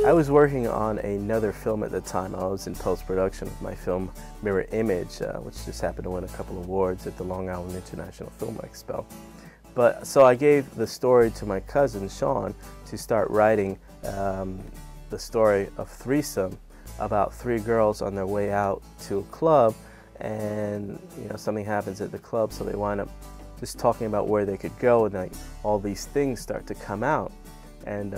I was working on another film at the time. I was in post-production of my film Mirror Image, which just happened to win a couple of awards at the Long Island International Film Expo. So I gave the story to my cousin Sean to start writing the story of Threesome, about three girls on their way out to a club, and something happens at the club, so they wind up just talking about where they could go, and like all these things start to come out, and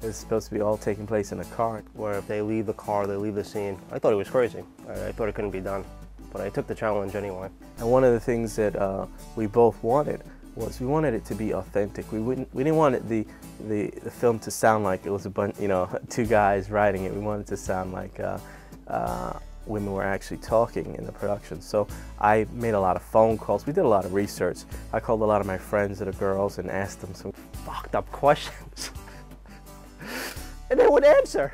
it's supposed to be all taking place in a car. Where if they leave the car, they leave the scene. I thought it was crazy. I thought it couldn't be done, but I took the challenge anyway. And one of the things that we both wanted was we wanted it to be authentic. We didn't want it, the film to sound like it was a bunch, two guys writing it. We wanted it to sound like women were actually talking in the production. So I made a lot of phone calls. We did a lot of research. I called a lot of my friends that are girls and asked them some fucked up questions. And they would answer.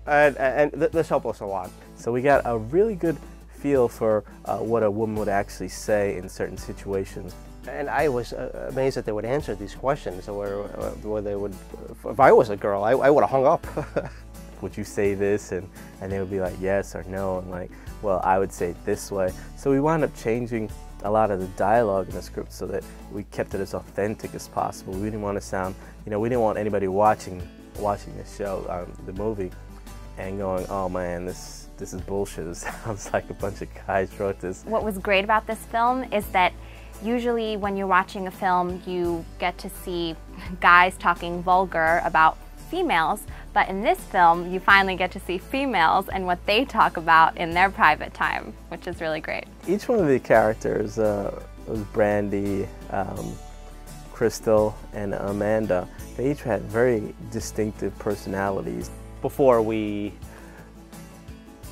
and this helped us a lot. So we got a really good feel for what a woman would actually say in certain situations. And I was amazed that they would answer these questions, where they would, if I was a girl, I would have hung up. Would you say this? And they would be like, yes or no, and like, well, I would say it this way. So we wound up changing a lot of the dialogue in the script so that we kept it as authentic as possible. We didn't want to sound, we didn't want anybody watching the show, the movie, and going, oh man, this is bullshit. It sounds like a bunch of guys wrote this. What was great about this film is that usually when you're watching a film, you get to see guys talking vulgar about females, but in this film, you finally get to see females and what they talk about in their private time, which is really great. Each one of the characters, was Brandy, Crystal, and Amanda, they each had very distinctive personalities. Before we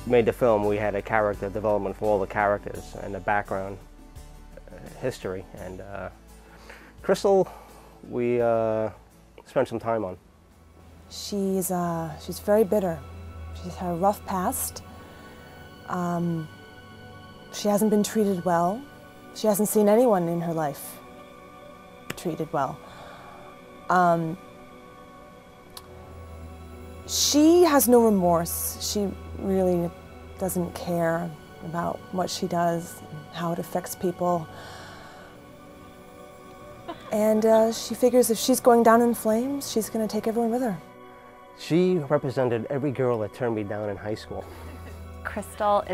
made the film, we had a character development for all the characters and a background history. And Crystal, we spent some time on. She's very bitter. She's had a rough past. She hasn't been treated well. She hasn't seen anyone in her life treated well. She has no remorse. She really doesn't care about what she does, how it affects people. And she figures if she's going down in flames, she's going to take everyone with her. She represented every girl that turned me down in high school. Crystal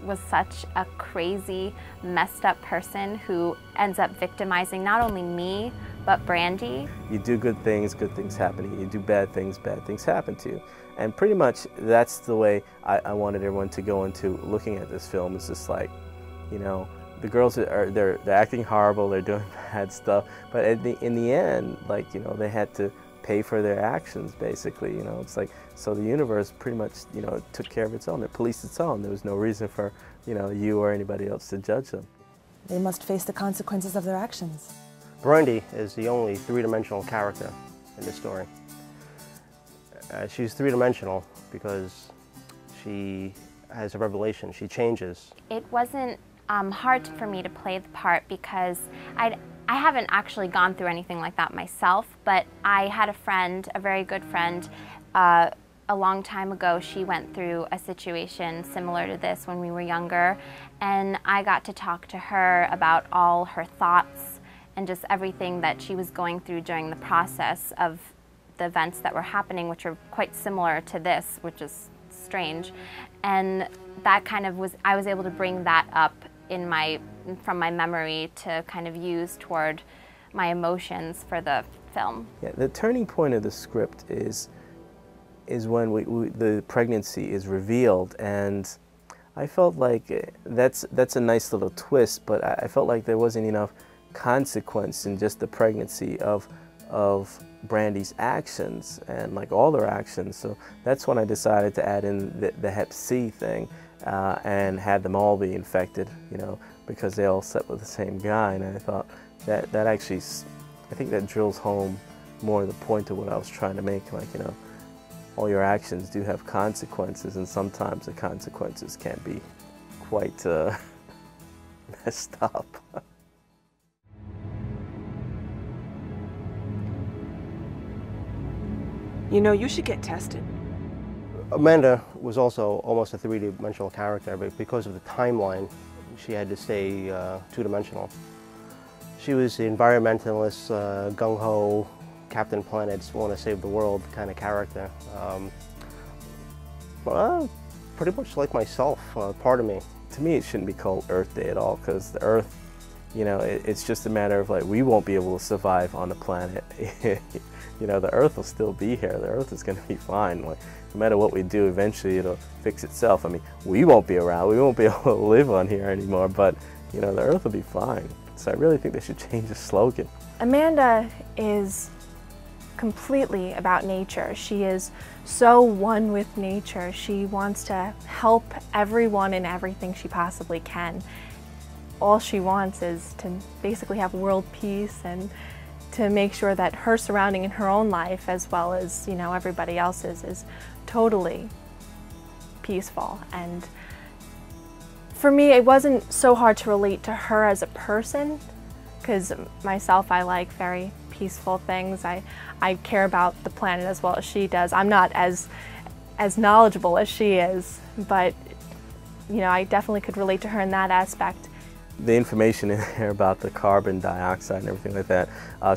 was such a crazy, messed up person who ends up victimizing not only me, but Brandy. You do good things happen to you. You do bad things happen to you. And pretty much that's the way I wanted everyone to go into looking at this film. It's just like, the girls they're acting horrible, they're doing bad stuff, but in the end, like, they had to pay for their actions, basically. It's like, so the universe pretty much, took care of its own. It policed its own. There was no reason for, you or anybody else to judge them. They must face the consequences of their actions. Brandy is the only three-dimensional character in this story. She's three-dimensional because she has a revelation. She changes. It wasn't hard for me to play the part because I haven't actually gone through anything like that myself, but I had a friend, a very good friend, a long time ago. She went through a situation similar to this when we were younger, and I got to talk to her about all her thoughts and just everything that she was going through during the process of the events that were happening, which are quite similar to this, which is strange. And that kind of I was able to bring that up from my memory to kind of use toward my emotions for the film. Yeah, the turning point of the script is when the pregnancy is revealed, and I felt like that's a nice little twist, but I felt like there wasn't enough consequence in just the pregnancy of Brandy's actions and like all their actions. So that's when I decided to add in the Hep C thing. And had them all be infected, because they all slept with the same guy. And I thought that actually, I think that drills home more the point of what I was trying to make. Like, all your actions do have consequences, and sometimes the consequences can be quite messed up. You know, you should get tested. Amanda was also almost a three-dimensional character, but because of the timeline, she had to stay two-dimensional. She was the environmentalist, gung-ho, Captain Planet's want to save the world kind of character. Pretty much like myself, part of me. To me, it shouldn't be called Earth Day at all, because the Earth, you know, it's just a matter of like, we won't be able to survive on the planet. You know, the Earth will still be here. The Earth is going to be fine. Like, no matter what we do, eventually it'll fix itself. I mean, we won't be around. We won't be able to live on here anymore, but, you know, the Earth will be fine. So I really think they should change the slogan. Amanda is completely about nature. She is so one with nature. She wants to help everyone and everything she possibly can. All she wants is to basically have world peace and to make sure that her surrounding in her own life, as well as, you know, everybody else's, is totally peaceful. And for me, it wasn't so hard to relate to her as a person, because myself, I like very peaceful things. I care about the planet as well as she does. I'm not as knowledgeable as she is, but, you know, I definitely could relate to her in that aspect. The information in there about the carbon dioxide and everything like that,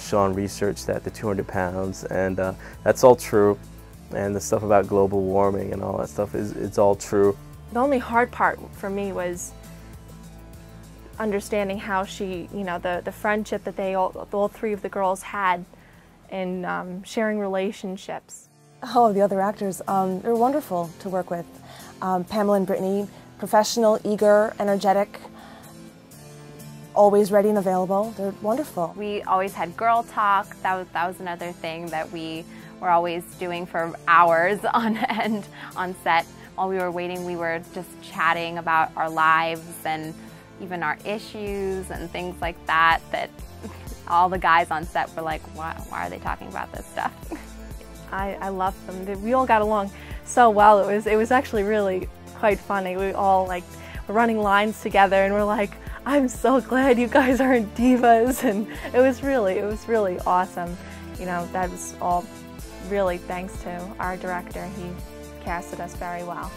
Sean researched that, the 200 pounds, and that's all true. And the stuff about global warming and all that stuff, it's all true. The only hard part for me was understanding how she, you know, the friendship that all three of the girls had in sharing relationships. All of the other actors, they're wonderful to work with. Pamela and Brittney, professional, eager, energetic, always ready and available. They're wonderful. We always had girl talk. That was another thing that we were always doing for hours on end on set. While we were waiting, we were just chatting about our lives and even our issues and things like that, that all the guys on set were like, why are they talking about this stuff? I loved them. We all got along so well. It was actually really quite funny. We all like were running lines together and we're like, I'm so glad you guys aren't divas, and it was really awesome. You know, that was all really thanks to our director. He casted us very well.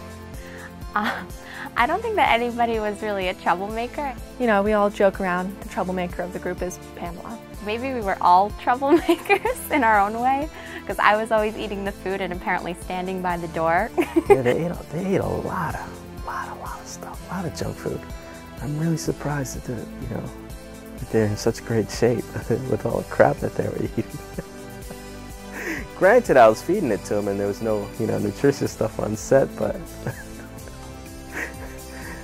I don't think that anybody was really a troublemaker. You know, we all joke around, the troublemaker of the group is Pamela. Maybe we were all troublemakers in our own way, because I was always eating the food and apparently standing by the door. Yeah, they ate a lot of stuff, a lot of junk food. I'm really surprised that they're in such great shape with all the crap that they were eating. Granted, I was feeding it to them and there was no, nutritious stuff on set, but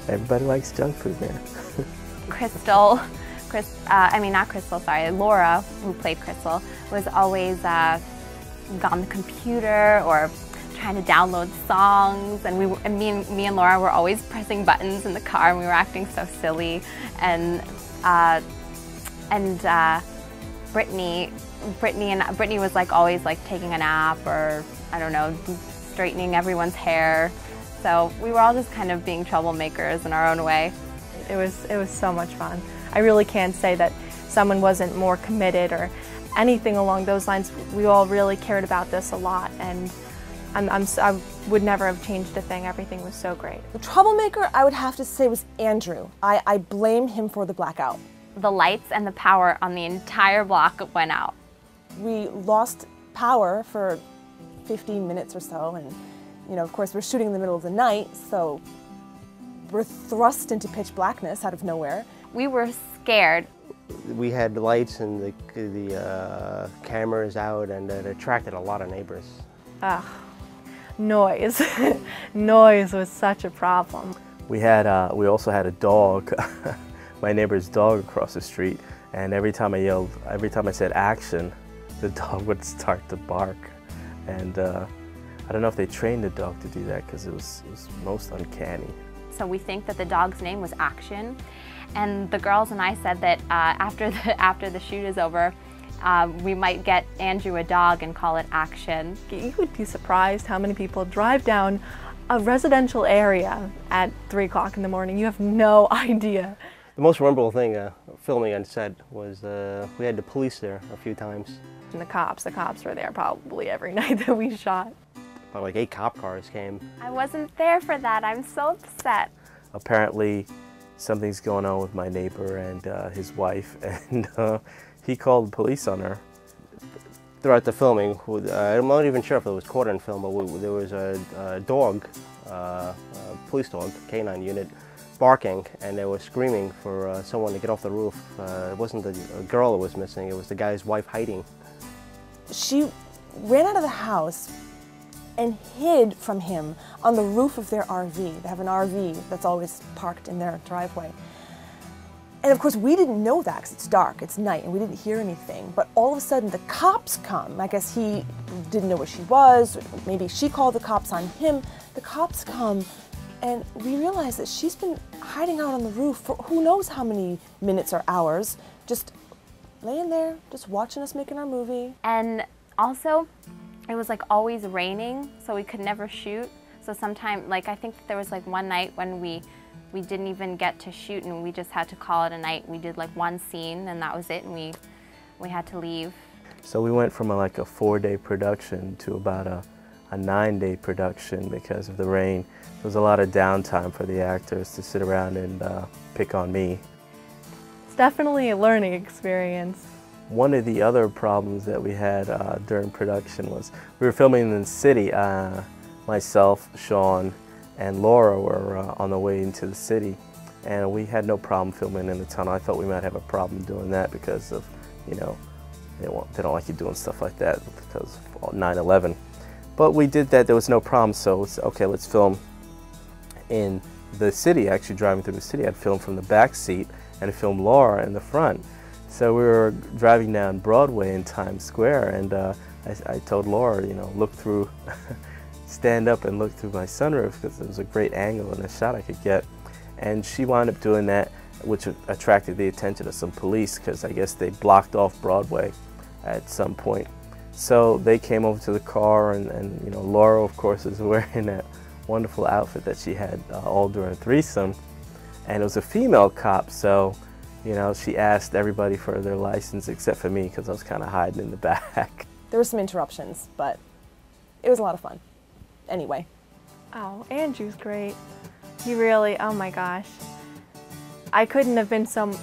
everybody likes junk food, man. Laura, who played Crystal, was always on the computer or trying to download songs, and me and Laura were always pressing buttons in the car, and we were acting so silly. And Brittney was like always like taking a nap, or I don't know, straightening everyone's hair. So we were all just kind of being troublemakers in our own way. It was so much fun. I really can't say that someone wasn't more committed or anything along those lines. We all really cared about this a lot, and I would never have changed a thing. Everything was so great. The troublemaker, I would have to say, was Andrew. I blame him for the blackout. The lights and the power on the entire block went out. We lost power for 15 minutes or so, and of course we're shooting in the middle of the night, so we're thrust into pitch blackness out of nowhere. We were scared. We had the lights and the cameras out, and it attracted a lot of neighbors. Noise. Noise was such a problem. We also had a dog, my neighbor's dog across the street, and every time I said action, the dog would start to bark. And I don't know if they trained the dog to do that, because it was most uncanny. So we think that the dog's name was Action, and the girls and I said that after the shoot is over, we might get Andrew a dog and call it Action. You would be surprised how many people drive down a residential area at 3 o'clock in the morning. You have no idea. The most memorable thing filming on set was we had the police there a few times. And the cops were there probably every night that we shot. About like 8 cop cars came. I wasn't there for that. I'm so upset. Apparently, something's going on with my neighbor and his wife, and he called the police on her. Throughout the filming, I'm not even sure if it was caught in film, but there was a dog, a police dog, canine unit, barking, and they were screaming for someone to get off the roof. It wasn't the girl that was missing, it was the guy's wife hiding. She ran out of the house and hid from him on the roof of their RV. They have an RV that's always parked in their driveway. And of course, we didn't know that because it's dark, it's night, and we didn't hear anything. But all of a sudden, the cops come. I guess he didn't know where she was. Maybe she called the cops on him. The cops come, and we realize that she's been hiding out on the roof for who knows how many minutes or hours, just laying there, just watching us making our movie. And also, it was like always raining, so we could never shoot. So sometime, like I think there was like one night when we didn't even get to shoot and we just had to call it a night. We did like one scene and that was it, and we had to leave. So we went from like a 4-day production to about a 9-day production because of the rain. There was a lot of downtime for the actors to sit around and pick on me. It's definitely a learning experience. One of the other problems that we had during production was we were filming in the city. Myself, Sean, and Laura were on the way into the city, and we had no problem filming in the tunnel. I thought we might have a problem doing that because of, you know, they don't like you doing stuff like that because of 9/11. But we did that, there was no problem, so it's okay, let's film in the city. Actually driving through the city, I'd film from the back seat and film Laura in the front. So we were driving down Broadway in Times Square, and I told Laura, you know, look through, stand up and look through my sunroof because it was a great angle and a shot I could get. And she wound up doing that, which attracted the attention of some police because I guess they blocked off Broadway at some point. So they came over to the car, and you know, Laura, of course, is wearing that wonderful outfit that she had all during threesome, and it was a female cop, so you know, she asked everybody for their license except for me because I was kind of hiding in the back. There were some interruptions, but it was a lot of fun. Anyway. Oh, Andrew's great. He really, oh my gosh. I couldn't have been so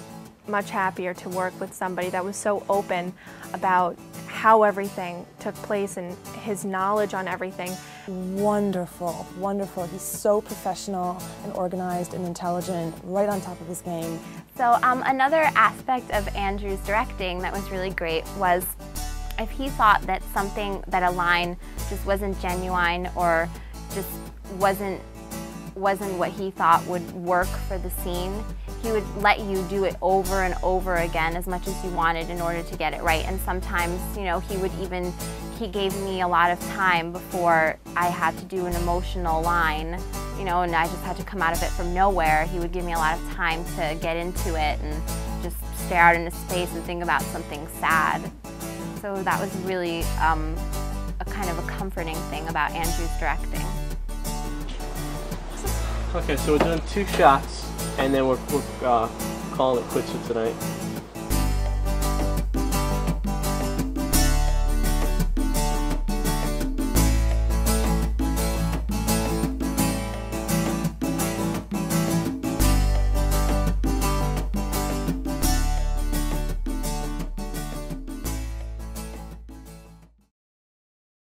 much happier to work with somebody that was so open about how everything took place and his knowledge on everything. Wonderful, wonderful. He's so professional and organized and intelligent, right on top of his game. So another aspect of Andrew's directing that was really great was if he thought that something, that a line just wasn't genuine or just wasn't what he thought would work for the scene, he would let you do it over and over again as much as you wanted in order to get it right. And sometimes, you know, he gave me a lot of time before I had to do an emotional line, you know, and I just had to come out of it from nowhere. He would give me a lot of time to get into it and just stare out into space and think about something sad. So that was really a kind of a comforting thing about Andrew's directing. Okay, so we're doing 2 shots, and then we're calling it quits for tonight.